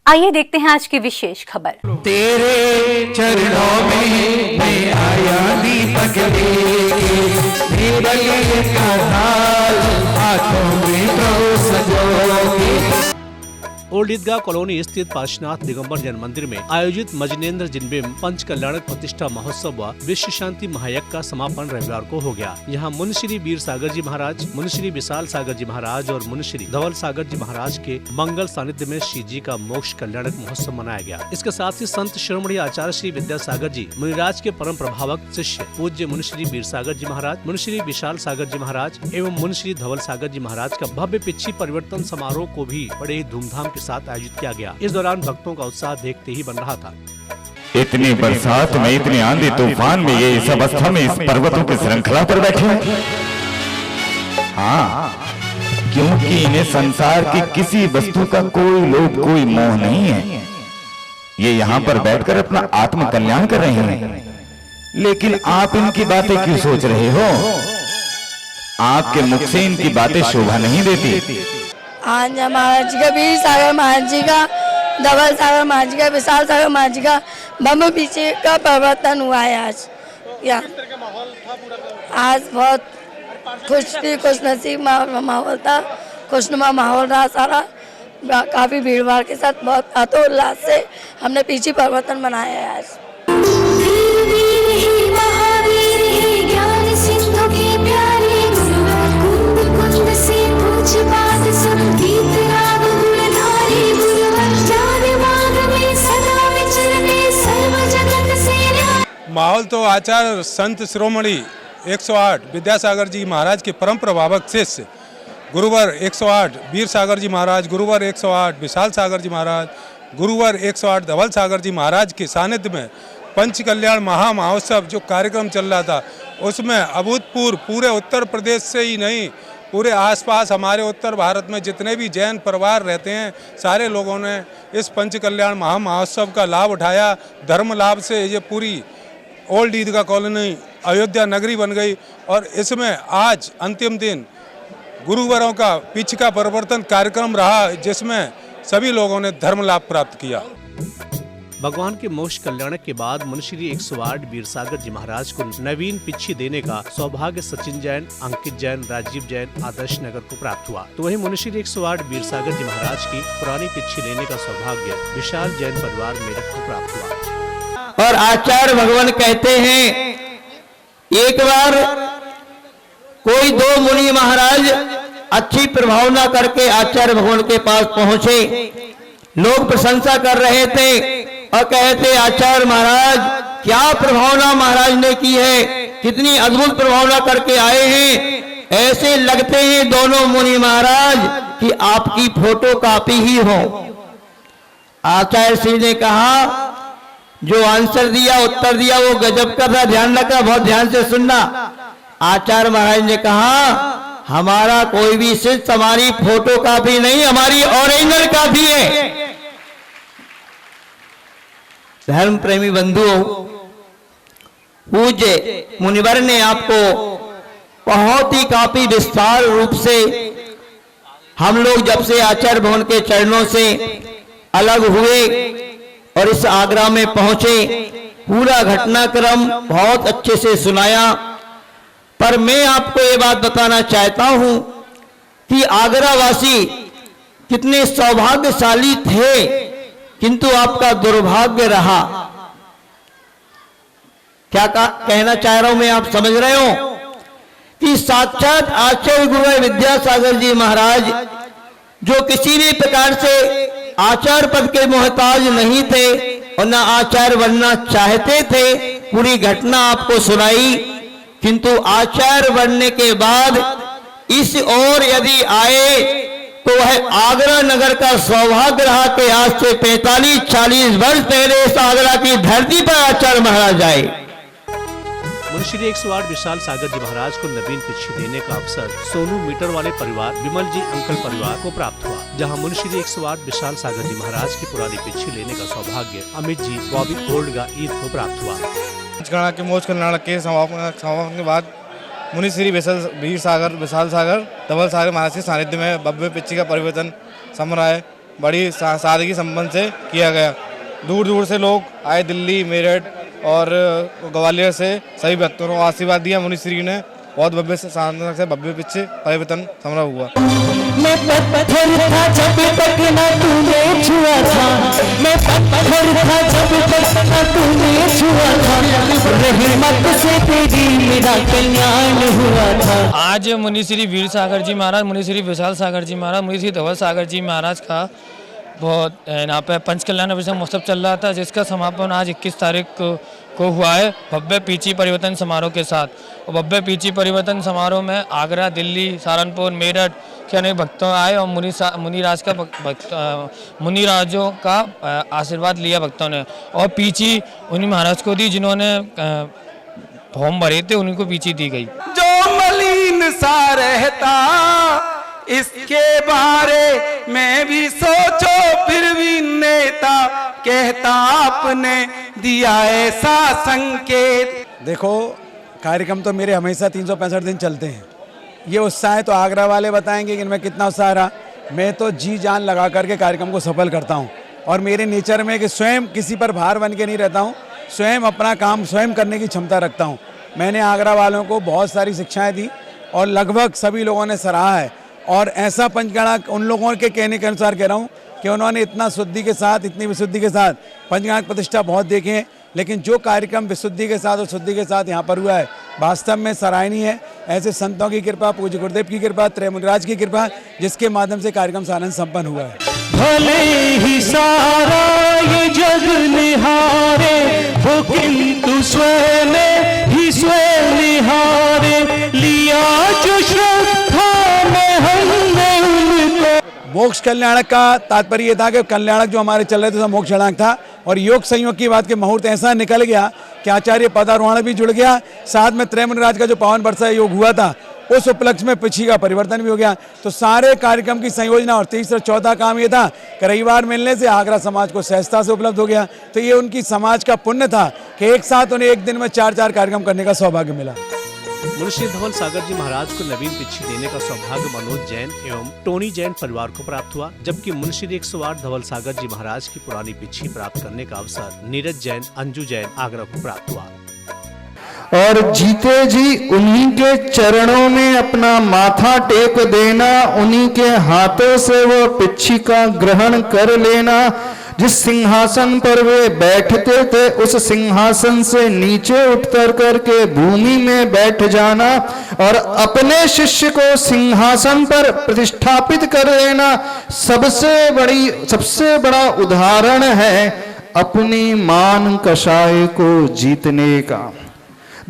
आइए देखते हैं आज की विशेष खबर। तेरे चरणों में मैं आया दीपक लेके का हाल हाथों में तो सजोगे। ओल्ड ईदगाह कॉलोनी स्थित पार्श्वनाथ दिगंबर जैन मंदिर में आयोजित मजनेन्द्र जिनबिम पंच कल्याणक प्रतिष्ठा महोत्सव व विश्व शांति महायज्ञ का समापन रविवार को हो गया। यहाँ मुनिश्री वीर सागर जी महाराज, मुनिश्री विशाल सागर जी महाराज और मुनिश्री धवल सागर जी महाराज के मंगल सानिध्य में श्री जी का मोक्ष कल्याणक महोत्सव मनाया गया। इसके साथ ही संत शिरोमणि आचार्य श्री विद्यासागर जी मुनिराज के परम प्रभावक शिष्य पूज्य मुनिश्री वीर सागर जी महाराज, मुनिश्री विशाल सागर जी महाराज एवं मुनिश्री धवल सागर जी महाराज का भव्य पिछी परिवर्तन समारोह को भी बड़े ही धूमधाम के साथ आयोजित किया गया। इस दौरान भक्तों का उत्साह देखते ही बन रहा था। इतनी बरसात में, इतनी आंधी तूफान में ये इस अवस्था में इस पर्वतों की श्रृंखला पर बैठे हैं। हाँ, क्योंकि इन्हें संसार की किसी वस्तु का कोई लोभ, कोई मोह नहीं है। ये यहाँ पर बैठकर अपना आत्म कल्याण कर रहे हैं। लेकिन आप इनकी बातें क्यों सोच रहे हो? आपके मुख से इनकी बातें शोभा नहीं देती। आज महाराज जी का, वीर सागर महाराज जी का, धवल सागर महाराज जी का, विशाल सागर महाराज जी का भव्य पीछे का परिवर्तन हुआ है। आज बहुत खुश नसीब माहौल था, खुशनुमा माहौल रहा सारा। काफी भीड़ भाड़ के साथ बहुत हर्षोल्लास से हमने पीछे परिवर्तन मनाया है। आज माहौल तो आचार्य संत शिरोमणि 108 विद्यासागर जी महाराज के परम प्रभावक शिष्य गुरुवर 108 वीर सागर जी महाराज, गुरुवर 108 विशाल सागर जी महाराज, गुरुवर 108 धवल सागर जी महाराज के सानिध्य में पंच कल्याण महा महोत्सव जो कार्यक्रम चल रहा था, उसमें अभूतपूर्व पूरे उत्तर प्रदेश से ही नहीं, पूरे आसपास हमारे उत्तर भारत में जितने भी जैन परिवार रहते हैं, सारे लोगों ने इस पंच कल्याण महा महोत्सव का लाभ उठाया। धर्म लाभ से ये पूरी ओल्ड ईदगाह कॉलोनी अयोध्या नगरी बन गई। और इसमें आज अंतिम दिन गुरुवारों का पीछे का परिवर्तन कार्यक्रम रहा, जिसमें सभी लोगों ने धर्म लाभ प्राप्त किया। भगवान के मोक्ष कल्याणक के बाद मुनिश्री 108 वीर सागर जी महाराज को नवीन पिच्छी देने का सौभाग्य सचिन जैन, अंकित जैन, राजीव जैन, आदर्श नगर को प्राप्त हुआ। तो वहीं मुनिश्री 108 वीर सागर जी महाराज की पुरानी पिच्छी लेने का सौभाग्य विशाल जैन परिवार मेरठ को प्राप्त हुआ। और आचार्य भगवान कहते हैं, एक बार कोई दो मुनि महाराज अच्छी प्रभावना करके आचार्य भगवान के पास पहुंचे। लोग प्रशंसा कर रहे थे और कहते, आचार्य महाराज क्या प्रभावना महाराज ने की है, कितनी अद्भुत प्रभावना करके आए हैं। ऐसे लगते हैं दोनों मुनि महाराज कि आपकी फोटो कॉपी ही हो। आचार्य श्री ने कहा, जो आंसर दिया, उत्तर दिया, वो गजब का था, ध्यान रखा, बहुत ध्यान से सुनना। आचार्य महाराज ने कहा, हमारा कोई भी शिष्य हमारी फोटो कॉपी नहीं, हमारी ओरिजिनल कॉपी है। धर्म प्रेमी बंधुओं, पूज्य मुनिवर ने आपको बहुत ही काफी विस्तार रूप से, हम लोग जब से आचार्य भवन के चरणों से अलग हुए और इस आगरा में पहुंचे, पूरा घटनाक्रम बहुत अच्छे से सुनाया। पर मैं आपको ये बात बताना चाहता हूं कि आगरा वासी कितने सौभाग्यशाली थे, किंतु आपका दुर्भाग्य रहा। क्या कहना चाह रहा हूं मैं, आप समझ रहे हो कि साक्षात आचार्य गुरु विद्यासागर जी महाराज, जो किसी भी प्रकार से आचार्य पद के मोहताज नहीं थे और न आचार्य बनना चाहते थे, पूरी घटना आपको सुनाई। किंतु आचार्य बनने के बाद इस ओर यदि आए तो वह आगरा नगर का सौभाग्य रहा कि आज से 45-40 वर्ष पहले इस आगरा की धरती पर आचार्य महाराज आए। मुनिश्री 108 विशाल सागर जी महाराज को नवीन पिच्छी देने का अवसर सोनू मीटर वाले परिवार, विमल जी अंकल परिवार को प्राप्त हुआ, जहां मुनिश्री 108 विशाल सागर जी महाराज की पुरानी पिच्छी लेने का सौभाग्य अमित जी बॉबी ओल्ड ईदगाह को प्राप्त हुआ। के मोक्ष कल्याण के समापन के बाद मुनिश्री वीर सागर, विशाल सागर, धवल सागर महाराज के सानिध्य में भव्य पिच्छी का परिवर्तन समारोह है। बड़ी सादगी संपन्न से किया गया। दूर दूर से लोग आए, दिल्ली, मेरठ और ग्वालियर से सभी भक्तों को आशीर्वाद दिया मुनि श्री ने। बहुत भव्य से शानदार से भव्य पीछे परिवर्तन समारोह हुआ। मैं पत्थर था जब तक न तूने छुआ था, मैं पत्थर था जब तक न तूने छुआ था, रहमत से तेरी मेरा कल्याण हुआ था। आज मुनि श्री वीर सागर जी महाराज, मुनि श्री विशाल सागर जी महाराज, मुनि श्री धवल सागर जी महाराज का बहुत यहाँ पे पंच कल्याण अभिषेक महोत्सव चल रहा था, जिसका समापन आज 21 तारीख को हुआ है भव्य पीची परिवर्तन समारोह के साथ। और भव्य पीची परिवर्तन समारोह में आगरा, दिल्ली, सहारनपुर, मेरठ के अनेक भक्तों आए और मुनिराजों का आशीर्वाद लिया भक्तों ने। और पीची उन्हीं महाराज को दी जिन्होंने होम भरे थे, उन्हीं को पीची दी गई। जो मलिन सा रहता इसके बारे में भी सोचो, फिर भी नेता कहता आपने दिया ऐसा संकेत। देखो, कार्यक्रम तो मेरे हमेशा 365 दिन चलते हैं। ये उत्साह तो आगरा वाले बताएंगे कि इनमें कितना उत्साह रहा। मैं तो जी जान लगा करके कार्यक्रम को सफल करता हूँ और मेरे नेचर में कि स्वयं किसी पर भार बन के नहीं रहता हूँ, स्वयं अपना काम स्वयं करने की क्षमता रखता हूँ। मैंने आगरा वालों को बहुत सारी शिक्षाएँ दी और लगभग सभी लोगों ने सराहा है। और ऐसा पंचगणक उन लोगों के कहने के अनुसार कह रहा हूँ कि उन्होंने इतना शुद्धि के साथ, इतनी विशुद्धि के साथ पंचगणक प्रतिष्ठा बहुत देखे हैं, लेकिन जो कार्यक्रम विशुद्धि के साथ और शुद्धि के साथ यहाँ पर हुआ है वास्तव में सराहनीय है। ऐसे संतों की कृपा, पूज्य गुरुदेव की कृपा, त्रैमुनिराज की कृपा, जिसके माध्यम से कार्यक्रम सानंद संपन्न हुआ है। भले ही सारा ये जग निहारे वो, किंतु स्वयं ही स्वयं निहारे लिया जो श्रद्धा में हमने उनको। मोक्ष कल्याणक का तात्पर्य ये था कि कल्याणक जो हमारे चल रहे थे मोक्ष कल्याणक था, और योग संयोग की बात के मुहूर्त ऐसा निकल गया कि आचार्य पदारोहण भी जुड़ गया, साथ में त्रैमुनिराज का जो पावन वर्षा योग हुआ था उस उपलक्ष्य में पिछी का परिवर्तन भी हो गया। तो सारे कार्यक्रम की संयोजना और तीसरा चौथा काम ये था कि रविवार मिलने से आगरा समाज को सहजता से उपलब्ध हो गया। तो ये उनकी समाज का पुण्य था कि एक साथ उन्हें एक दिन में 4-4 कार्यक्रम करने का सौभाग्य मिला। मुंशी धवल सागर जी महाराज को नवीन पिच्छी देने का सौभाग्य मनोज जैन एवं टोनी जैन परिवार को प्राप्त हुआ, जबकि मुंशी 108 धवल सागर जी महाराज की पुरानी पिच्छी प्राप्त करने का अवसर नीरज जैन, अंजू जैन आगरा को प्राप्त हुआ। और जीते जी उन्हीं के चरणों में अपना माथा टेक देना, उन्हीं के हाथों से वो पिच्छी का ग्रहण कर लेना। जिस सिंहासन पर वे बैठते थे उस सिंहासन से नीचे उतर करके भूमि में बैठ जाना और अपने शिष्य को सिंहासन पर प्रतिष्ठापित कर लेना सबसे बड़ा उदाहरण है अपनी मान कषाय को जीतने का।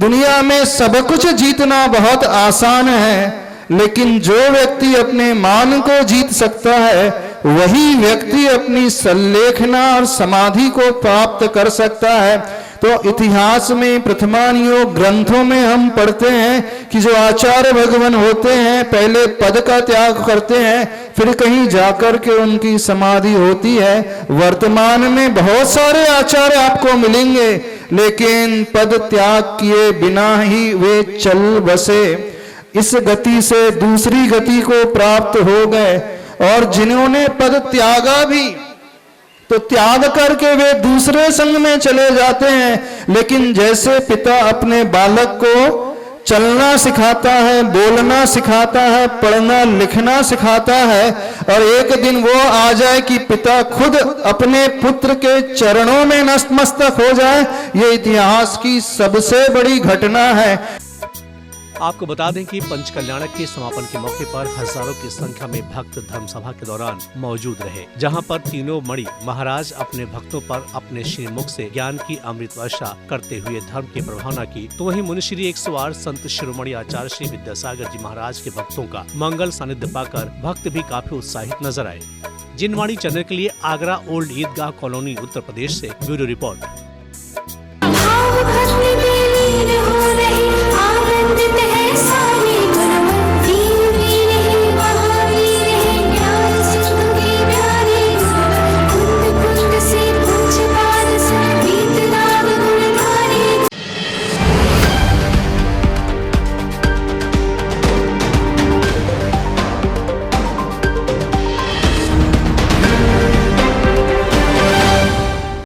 दुनिया में सब कुछ जीतना बहुत आसान है, लेकिन जो व्यक्ति अपने मान को जीत सकता है वही व्यक्ति अपनी संलेखना और समाधि को प्राप्त कर सकता है। तो इतिहास में प्रथमानियोग ग्रंथों में हम पढ़ते हैं कि जो आचार्य भगवान होते हैं पहले पद का त्याग करते हैं, फिर कहीं जाकर के उनकी समाधि होती है। वर्तमान में बहुत सारे आचार्य आपको मिलेंगे, लेकिन पद त्याग किए बिना ही वे चल बसे, इस गति से दूसरी गति को प्राप्त हो गए। और जिन्होंने पद त्यागा भी तो त्याग करके वे दूसरे संग में चले जाते हैं। लेकिन जैसे पिता अपने बालक को चलना सिखाता है, बोलना सिखाता है, पढ़ना लिखना सिखाता है, और एक दिन वो आ जाए कि पिता खुद अपने पुत्र के चरणों में नतमस्तक हो जाए, ये इतिहास की सबसे बड़ी घटना है। आपको बता दें कि पंच कल्याणक के समापन के मौके पर हजारों की संख्या में भक्त धर्मसभा के दौरान मौजूद रहे, जहां पर तीनों मणि महाराज अपने भक्तों पर अपने श्रीमुख से ज्ञान की अमृत वर्षा करते हुए धर्म की प्रभावना की। तो वहीं मुनिश्री 108 संत शिरोमणि आचार्य श्री विद्यासागर जी महाराज के भक्तों का मंगल सानिध्य पाकर भक्त भी काफी उत्साहित नजर आए। जिनवाणी चैनल के लिए आगरा ओल्ड ईदगाह कॉलोनी उत्तर प्रदेश से ब्यूरो रिपोर्ट।